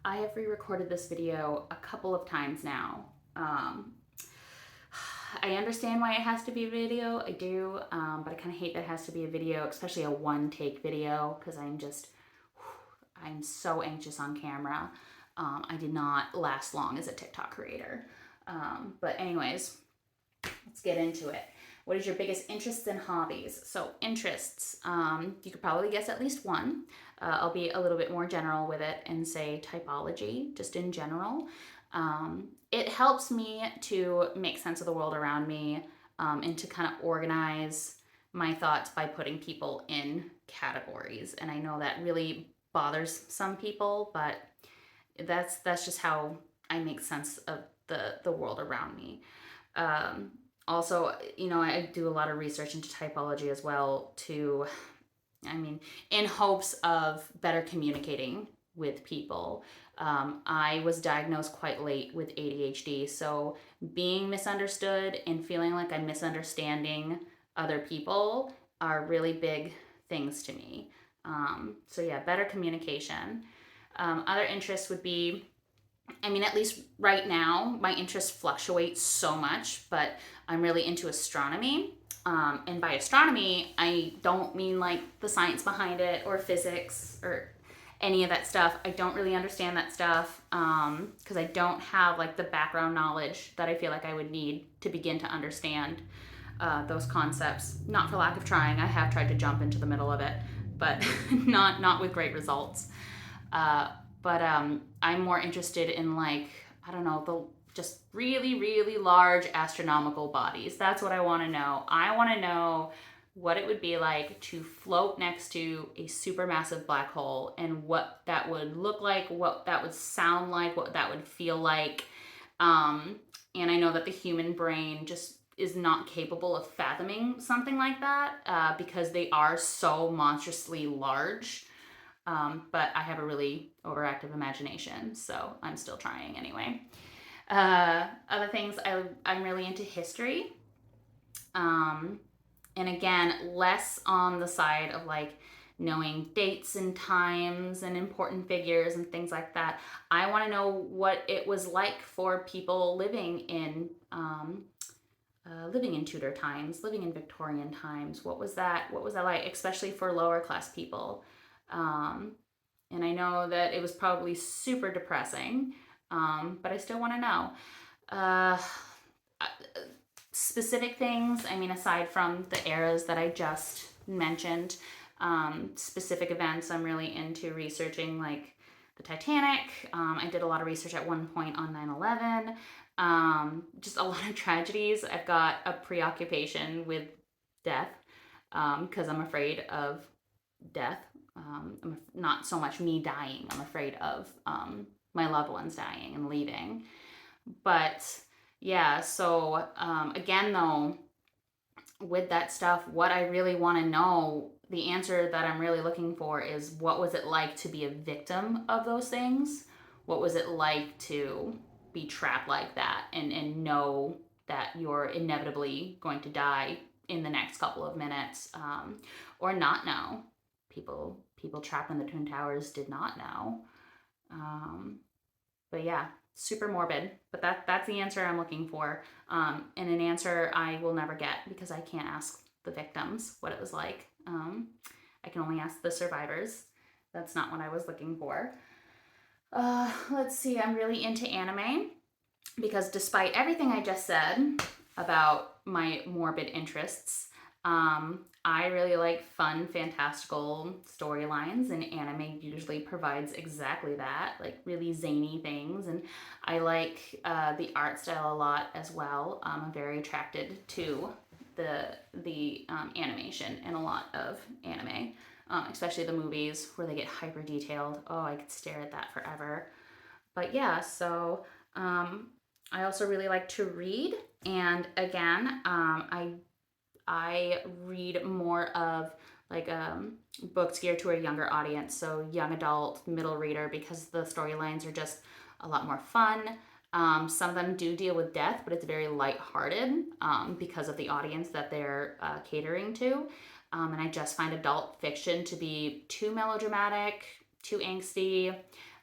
I have re-recorded this video a couple of times now. Um, I understand why it has to be a video, I do, but I kind of hate that it has to be a video, especially a one-take video, because I'm so anxious on camera. I did not last long as a TikTok creator. But anyways, let's get into it. What is your biggest interests and hobbies? So interests, you could probably guess at least one. I'll be a little bit more general with it and say typology, just in general. It helps me to make sense of the world around me, and to kind of organize my thoughts by putting people in categories. And I know that really bothers some people, but that's just how I make sense of the world around me. Um, Also, I do a lot of research into typology as well I mean, in hopes of better communicating with people. I was diagnosed quite late with ADHD, so being misunderstood and feeling like I'm misunderstanding other people are really big things to me. So yeah, better communication. Other interests would be, at least right now, my interests fluctuate so much, but I'm really into astronomy. And by astronomy, I don't mean like the science behind it or physics or any of that stuff. I don't really understand that stuff because I don't have like the background knowledge that I feel like I would need to begin to understand those concepts. Not for lack of trying. I have tried to jump into the middle of it, but not with great results. But I'm more interested in like, I don't know, the just really, really large astronomical bodies. That's what I want to know. I want to know what it would be like to float next to a supermassive black hole and what that would look like, what that would sound like, what that would feel like. And I know that the human brain just is not capable of fathoming something like that because they are so monstrously large. But I have a really overactive imagination, so I'm still trying anyway. Other things, I'm really into history. Um, and again, less on the side of like knowing dates and times and important figures and things like that. I want to know what it was like for people living in Tudor times, living in Victorian times. What was that? What was that like, especially for lower class people? Um, and I know that it was probably super depressing, but I still want to know. Uh, Specific things, aside from the eras that I just mentioned, specific events, I'm really into researching, like the Titanic. I did a lot of research at one point on 9/11. Just a lot of tragedies. I've got a preoccupation with death because I'm afraid of death. Not so much me dying, I'm afraid of my loved ones dying and leaving. But yeah, so again, though, with that stuff, what I really want to know, the answer that I'm really looking for is what was it like to be a victim of those things? What was it like to be trapped like that and know that you're inevitably going to die in the next couple of minutes, or not know? People trapped in the Twin Towers did not know. Um, but yeah, super morbid. But that's the answer I'm looking for, and an answer I will never get because I can't ask the victims what it was like. I can only ask the survivors. That's not what I was looking for. Let's see. I'm really into anime because despite everything I just said about my morbid interests, I really like fun, fantastical storylines, and anime usually provides exactly that, like really zany things. And I like the art style a lot as well. I'm very attracted to the animation in a lot of anime, especially the movies where they get hyper detailed. Oh, I could stare at that forever. But yeah, so I also really like to read, and again, I read more of like books geared to a younger audience, so young adult, middle reader, because the storylines are just a lot more fun. Some of them do deal with death, but it's very lighthearted because of the audience that they're catering to. And I just find adult fiction to be too melodramatic, too angsty.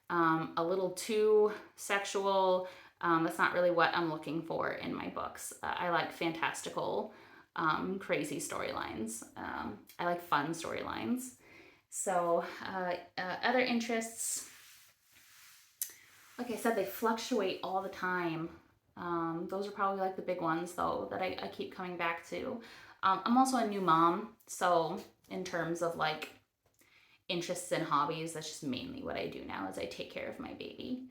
a little too sexual. That's not really what I'm looking for in my books. I like fantastical, crazy storylines. I like fun storylines. So, other interests, like I said, they fluctuate all the time. Those are probably like the big ones, though, that I keep coming back to. I'm also a new mom, so in terms of like interests and hobbies, that's just mainly what I do now is I take care of my baby.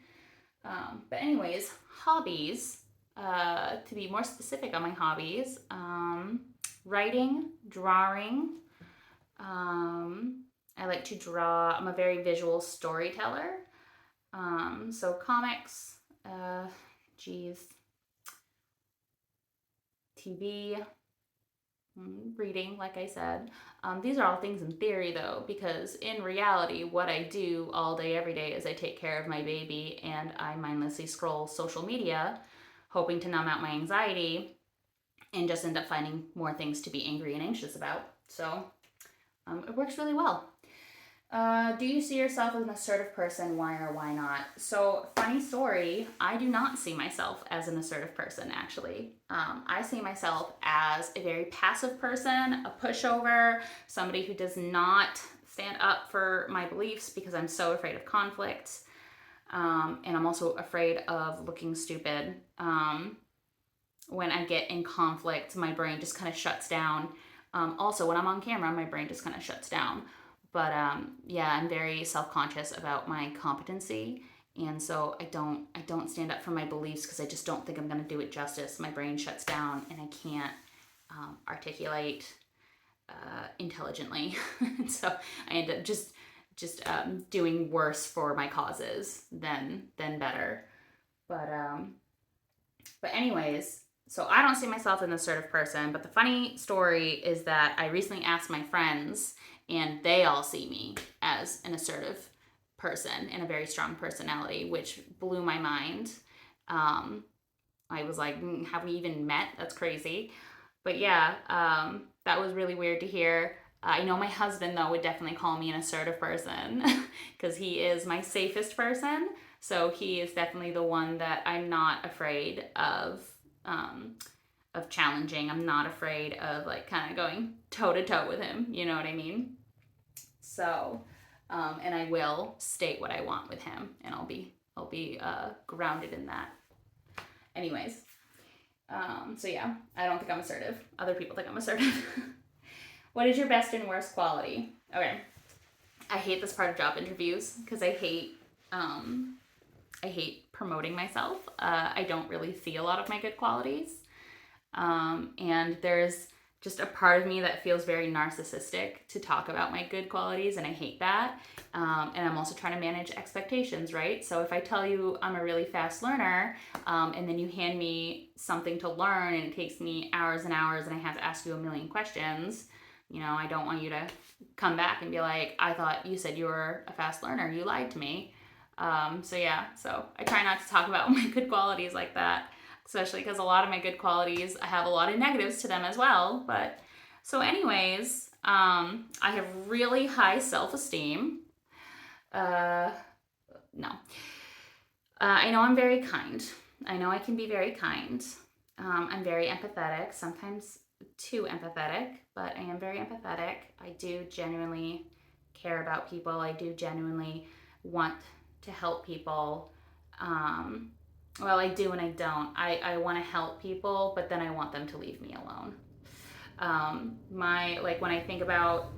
But anyways, hobbies. To be more specific on my hobbies, writing, drawing. I like to draw. I'm a very visual storyteller. So comics, geez, TV, reading, like I said. These are all things in theory, though, because in reality, what I do all day, every day is I take care of my baby and I mindlessly scroll social media, hoping to numb out my anxiety, and just end up finding more things to be angry and anxious about. So it works really well. Do you see yourself as an assertive person? Why or why not? So, funny story, I do not see myself as an assertive person, actually. I see myself as a very passive person, a pushover, somebody who does not stand up for my beliefs because I'm so afraid of conflict. And I'm also afraid of looking stupid. When I get in conflict, my brain just kind of shuts down. Also, when I'm on camera, my brain just kind of shuts down. But yeah, I'm very self-conscious about my competency, and so I don't stand up for my beliefs because I just don't think I'm going to do it justice. My brain shuts down, and I can't articulate intelligently, and so I end up just doing worse for my causes than better. But anyways, so I don't see myself as an assertive person. But the funny story is that I recently asked my friends, and they all see me as an assertive person and a very strong personality, which blew my mind. I was like, have we even met? That's crazy. But yeah, that was really weird to hear. I know my husband, though, would definitely call me an assertive person because he is my safest person. So he is definitely the one that I'm not afraid of challenging. I'm not afraid of like kind of going toe to toe with him. You know what I mean? So, and I will state what I want with him, and I'll be grounded in that. Anyways, so yeah, I don't think I'm assertive. Other people think I'm assertive. What is your best and worst quality? Okay, I hate this part of job interviews because I hate promoting myself. I don't really see a lot of my good qualities. And there's just a part of me that feels very narcissistic to talk about my good qualities, and I hate that. And I'm also trying to manage expectations, right? So if I tell you I'm a really fast learner, and then you hand me something to learn and it takes me hours and hours and I have to ask you a million questions, I don't want you to come back and be like, I thought you said you were a fast learner. You lied to me. So yeah, so I try not to talk about my good qualities like that, especially because a lot of my good qualities, I have a lot of negatives to them as well. But so anyways, I have really high self-esteem. No. I know I'm very kind. I know I can be very kind. I'm very empathetic, sometimes too empathetic, but I am very empathetic. I do genuinely care about people. I do genuinely want to help people. Well, I do and I don't. I want to help people, but then I want them to leave me alone. When I think about,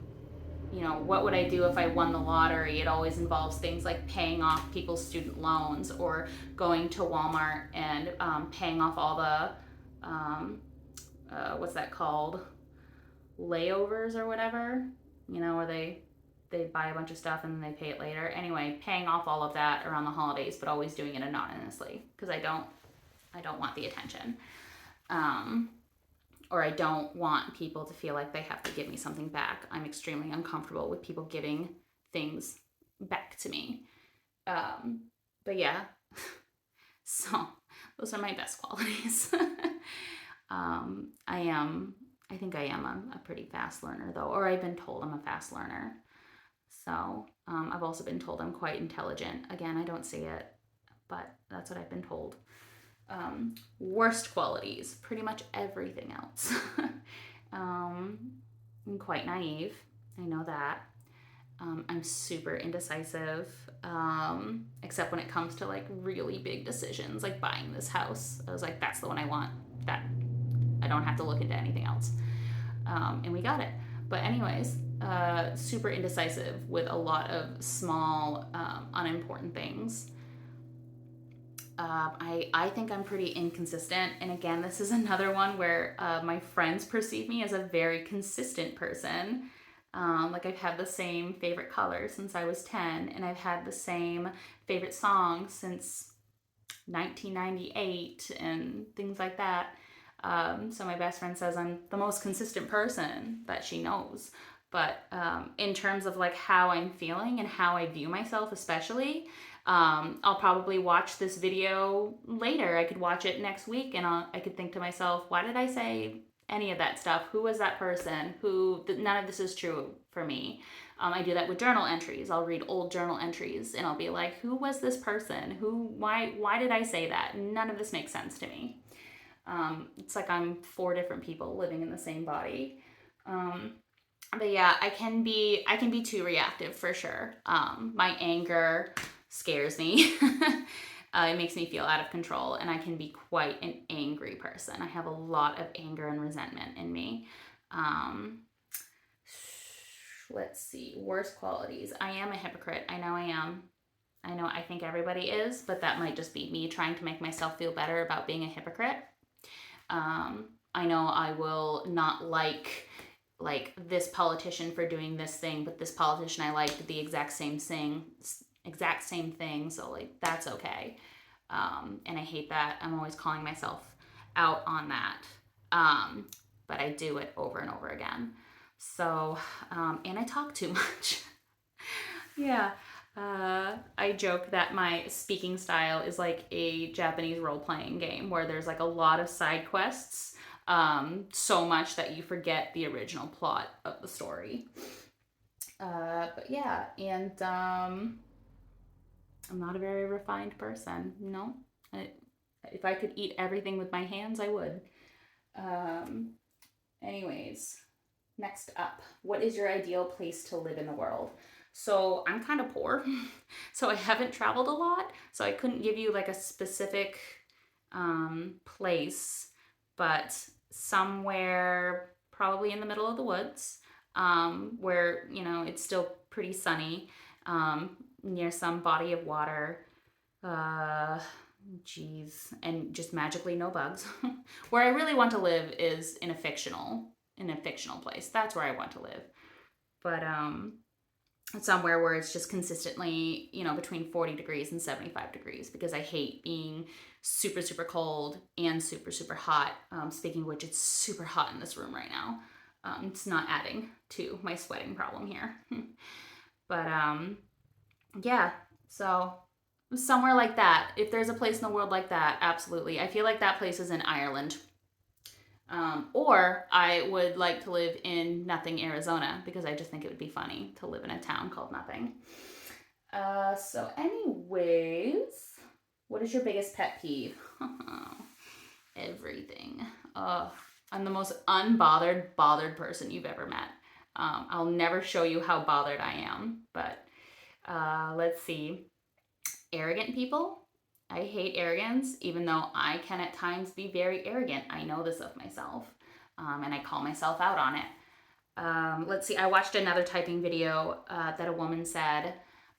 what would I do if I won the lottery? It always involves things like paying off people's student loans or going to Walmart and paying off all the, what's that called? Layovers or whatever, where they buy a bunch of stuff and then they pay it later. Anyway, paying off all of that around the holidays, but always doing it anonymously because I don't want the attention. Or I don't want people to feel like they have to give me something back. I'm extremely uncomfortable with people giving things back to me. But yeah, so those are my best qualities. I think I am a pretty fast learner though, or I've been told I'm a fast learner. So I've also been told I'm quite intelligent. Again, I don't see it, but that's what I've been told. Worst qualities, pretty much everything else. I'm quite naive. I know that. I'm super indecisive, except when it comes to like really big decisions, like buying this house. I was like, that's the one I want. That I don't have to look into anything else. And we got it. But anyways, super indecisive with a lot of small, unimportant things. I think I'm pretty inconsistent. And again, this is another one where my friends perceive me as a very consistent person. Like I've had the same favorite color since I was 10, and I've had the same favorite song since 1998 and things like that. So my best friend says I'm the most consistent person that she knows. But in terms of like how I'm feeling and how I view myself, especially, I'll probably watch this video later. I could watch it next week, and I could think to myself, why did I say any of that stuff? Who was that person? None of this is true for me. I do that with journal entries. I'll read old journal entries and I'll be like, who was this person? Why did I say that? None of this makes sense to me. It's like I'm 4 different people living in the same body. But yeah, I can be too reactive for sure. My anger scares me. It makes me feel out of control, and I can be quite an angry person. I have a lot of anger and resentment in me. Let's see, worst qualities. I am a hypocrite. I know I am. I think everybody is, but that might just be me trying to make myself feel better about being a hypocrite. I know I will not like this politician for doing this thing, but this politician I like did the exact same thing, so like that's okay. And I hate that. I'm always calling myself out on that. But I do it over and over again. So, and I talk too much. Yeah. I joke that my speaking style is like a Japanese role playing game where there's like a lot of side quests, so much that you forget the original plot of the story. But yeah, and I'm not a very refined person. No, if I could eat everything with my hands, I would. Um, anyways, next up, what is your ideal place to live in the world? So I'm kind of poor, so I haven't traveled a lot, so I couldn't give you like a specific place, but somewhere probably in the middle of the woods, where it's still pretty sunny, near some body of water. Uh, Geez, and just magically no bugs. Where I really want to live is in a fictional place. That's where I want to live. But somewhere where it's just consistently, between 40 degrees and 75 degrees, because I hate being super, super cold and super, super hot. Speaking of which, it's super hot in this room right now. It's not adding to my sweating problem here. But yeah, so somewhere like that. If there's a place in the world like that, absolutely. I feel like that place is in Ireland. Or I would like to live in Nothing, Arizona, because I just think it would be funny to live in a town called Nothing. So anyways, what is your biggest pet peeve? Everything. I'm the most bothered person you've ever met. I'll never show you how bothered I am, but let's see. Arrogant people. I hate arrogance, even though I can at times be very arrogant. I know this of myself, and I call myself out on it. Let's see, I watched another typing video that a woman said,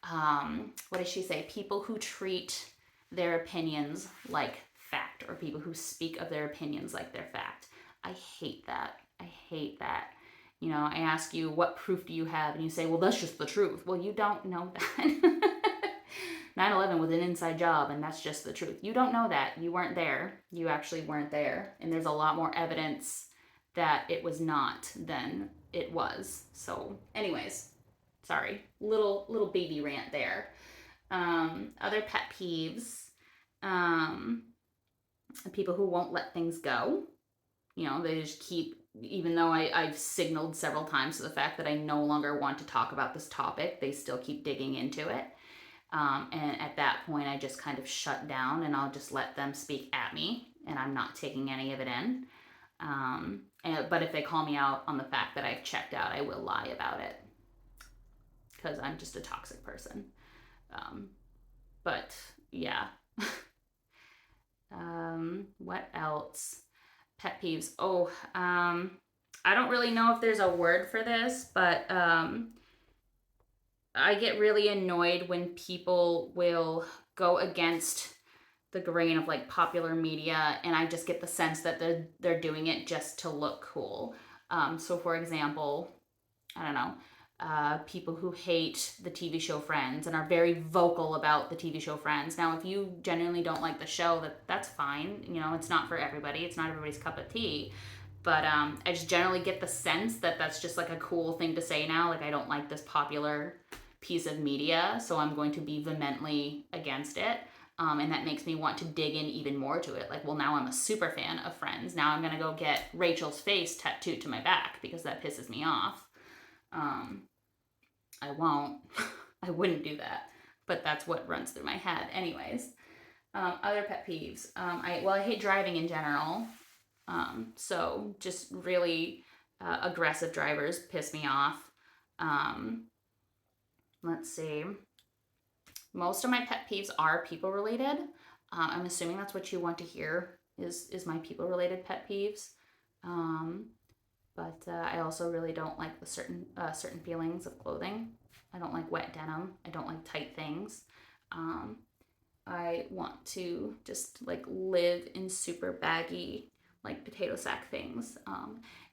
what did she say? People who treat their opinions like fact, or people who speak of their opinions like they're fact. I hate that. I hate that. I ask you, what proof do you have? And you say, well, that's just the truth. Well, you don't know that. 9/11 was an inside job, and that's just the truth. You don't know that. You weren't there. You actually weren't there. And there's a lot more evidence that it was not than it was. So anyways, sorry. Little baby rant there. Other pet peeves. People who won't let things go. They just keep even though I've signaled several times to the fact that I no longer want to talk about this topic, they still keep digging into it. And at that point, I just kind of shut down and I'll just let them speak at me, and I'm not taking any of it in. But if they call me out on the fact that I've checked out, I will lie about it because I'm just a toxic person. But yeah. What else? Pet peeves. Oh, I don't really know if there's a word for this, but I get really annoyed when people will go against the grain of like popular media, and I just get the sense that they're doing it just to look cool. So for example, I don't know, people who hate the TV show Friends and are very vocal about the TV show Friends. Now, if you genuinely don't like the show, that's fine. You know, it's not for everybody. It's not everybody's cup of tea. But I just generally get the sense that that's just like a cool thing to say now. Like, I don't like this popular piece of media, so I'm going to be vehemently against it. And that makes me want to dig in even more to it. Like, well, now I'm a super fan of Friends. Now I'm going to go get Rachel's face tattooed to my back because that pisses me off. I won't. I wouldn't do that. But that's what runs through my head. Anyways, other pet peeves. I hate driving in general. So just really aggressive drivers piss me off. Let's see. Most of my pet peeves are people related. I'm assuming that's what you want to hear is my people related pet peeves. But I also really don't like the certain feelings of clothing. I don't like wet denim. I don't like tight things. I want to just like live in super baggy like potato sack things.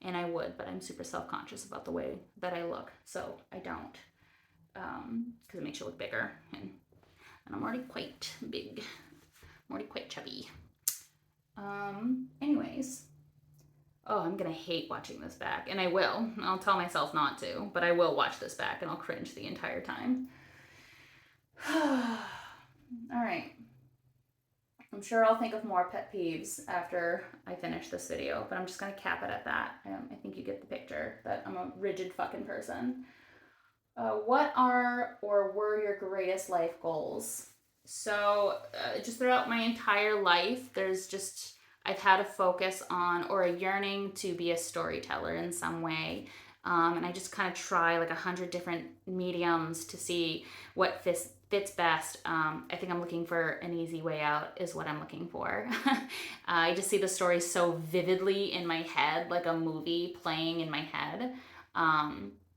And I would, but I'm super self-conscious about the way that I look, so I don't. Because it makes you look bigger, and I'm already quite big. I'm already quite chubby. Anyways. Oh, I'm gonna hate watching this back, and I will. I'll tell myself not to, but I will watch this back and I'll cringe the entire time. All right. I'm sure I'll think of more pet peeves after I finish this video, but I'm just gonna cap it at that. I think you get the picture that I'm a rigid fucking person. What are or were your greatest life goals? So, just throughout my entire life, I've had a focus on or a yearning to be a storyteller in some way. And I just kind of try like 100 different mediums to see what fits best. I think I'm looking for an easy way out, is what I'm looking for. I just see the story so vividly in my head, like a movie playing in my head.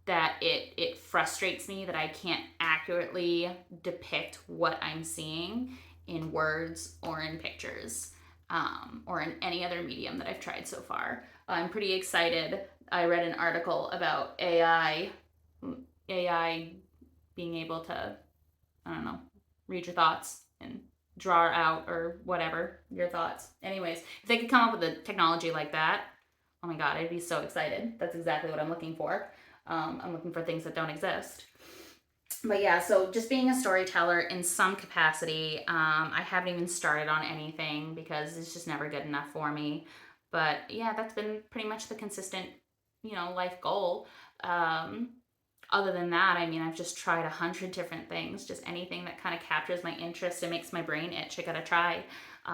That it frustrates me that I can't accurately depict what I'm seeing in words or in pictures, or in any other medium that I've tried so far. I'm pretty excited. I read an article about AI being able to, I don't know, read your thoughts and draw out or whatever your thoughts. Anyways, if they could come up with a technology like that, oh my god, I'd be so excited. That's exactly what I'm looking for. I'm looking for things that don't exist. But yeah, so just being a storyteller in some capacity. I haven't even started on anything because it's just never good enough for me. But yeah, that's been pretty much the consistent, life goal. Other than that, I mean, I've just tried 100 different things. Just anything that kind of captures my interest and makes my brain itch, I gotta try.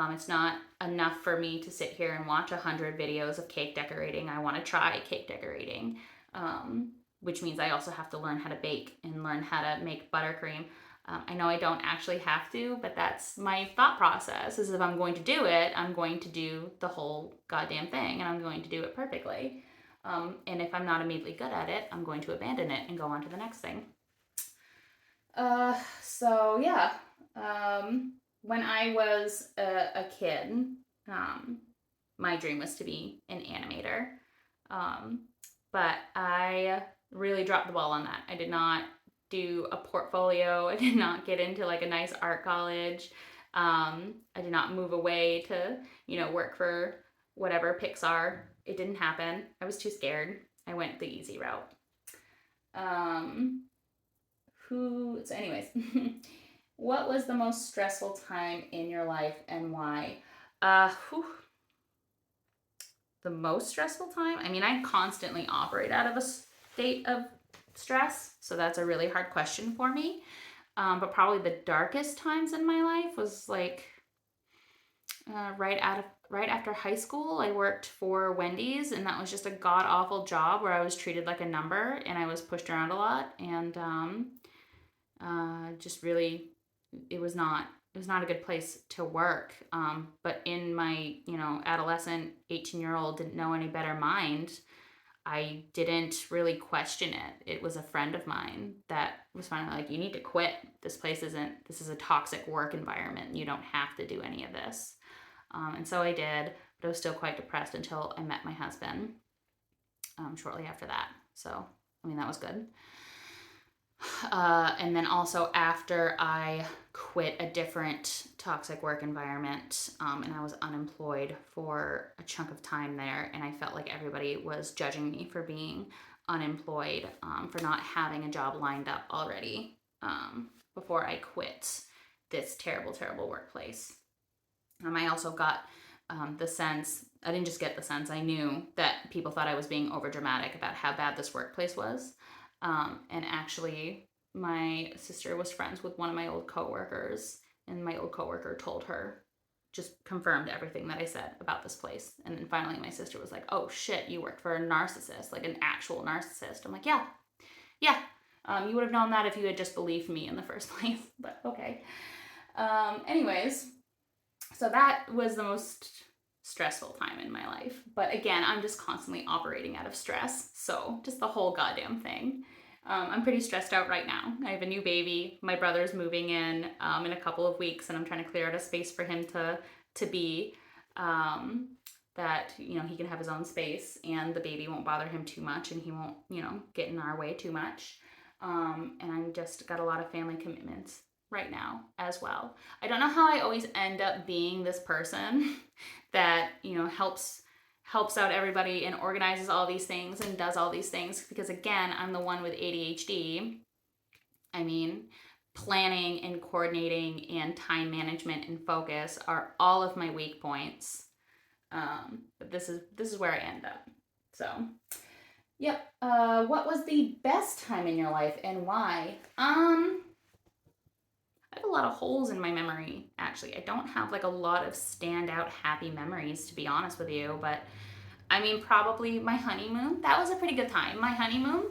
It's not enough for me to sit here and watch 100 videos of cake decorating. I want to try cake decorating. Which means I also have to learn how to bake and learn how to make buttercream. I know I don't actually have to, but that's my thought process, is if I'm going to do it, I'm going to do the whole goddamn thing, and I'm going to do it perfectly. And if I'm not immediately good at it, I'm going to abandon it and go on to the next thing. So yeah, when I was a kid, my dream was to be an animator. But I really dropped the ball on that. I did not do a portfolio. I did not get into like a nice art college. I did not move away to, work for whatever Pixar. It didn't happen. I was too scared. I went the easy route. So anyways, what was the most stressful time in your life and why? the most stressful time, I mean, I constantly operate out of a state of stress, so that's a really hard question for me. But probably the darkest times in my life was like right after high school. I worked for Wendy's, and that was just a god awful job where I was treated like a number and I was pushed around a lot, and just really, it was not a good place to work. But in my adolescent 18-year-old didn't know any better mind, I didn't really question it. It was a friend of mine that was finally like, you need to quit. This is a toxic work environment. You don't have to do any of this. And so I did, but I was still quite depressed until I met my husband shortly after that. So, I mean, that was good. And then also after I quit a different toxic work environment, and I was unemployed for a chunk of time there, and I felt like everybody was judging me for being unemployed, for not having a job lined up already, before I quit this terrible, terrible workplace. I also got the sense, I didn't just get the sense, I knew that people thought I was being overdramatic about how bad this workplace was. And actually, my sister was friends with one of my old coworkers, and my old coworker told her, just confirmed everything that I said about this place. And then finally, my sister was like, "Oh shit, you worked for a narcissist, like an actual narcissist." I'm like, "Yeah, yeah. You would have known that if you had just believed me in the first place." But okay. Anyways, so that was the most stressful time in my life. But again, I'm just constantly operating out of stress. So just the whole goddamn thing. I'm pretty stressed out right now. I have a new baby. My brother's moving in a couple of weeks, and I'm trying to clear out a space for him to be, that he can have his own space, and the baby won't bother him too much, and he won't get in our way too much. And I'm just got a lot of family commitments right now as well. I don't know how I always end up being this person that helps out everybody and organizes all these things and does all these things, because again, I'm the one with ADHD. I mean, planning and coordinating and time management and focus are all of my weak points. But this is where I end up. So, yep. What was the best time in your life and why? I have a lot of holes in my memory, actually. I don't have like a lot of standout happy memories, to be honest with you, but I mean, probably my honeymoon. That was a pretty good time. My honeymoon,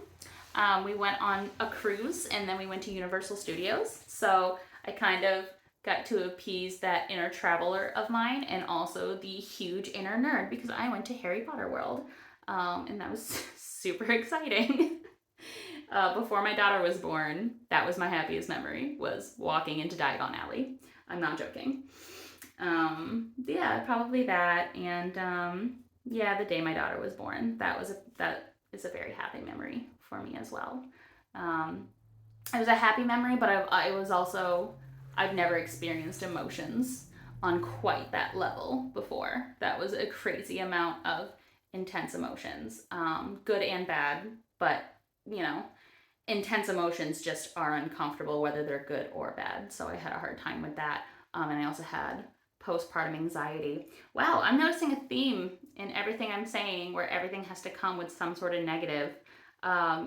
we went on a cruise, and then we went to Universal Studios. So I kind of got to appease that inner traveler of mine, and also the huge inner nerd, because I went to Harry Potter World. And that was super exciting. Before my daughter was born, that was my happiest memory, was walking into Diagon Alley. I'm not joking. Yeah, probably that. And yeah, the day my daughter was born, that is a very happy memory for me as well. It was a happy memory, but I've never experienced emotions on quite that level before. That was a crazy amount of intense emotions, good and bad, but intense emotions just are uncomfortable whether they're good or bad. So I had a hard time with that. And I also had postpartum anxiety. Wow, I'm noticing a theme in everything I'm saying, where everything has to come with some sort of negative,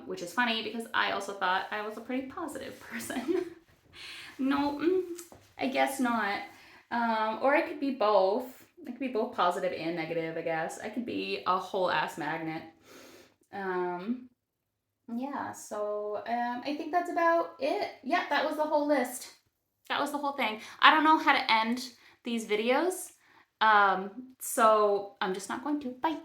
which is funny because I also thought I was a pretty positive person. No, I guess not. Or I could be both. I could be both positive and negative, I guess. I could be a whole ass magnet. Yeah, so I think that's about it. Yeah, that was the whole list. That was the whole thing. I don't know how to end these videos, so I'm just not going to. Bye.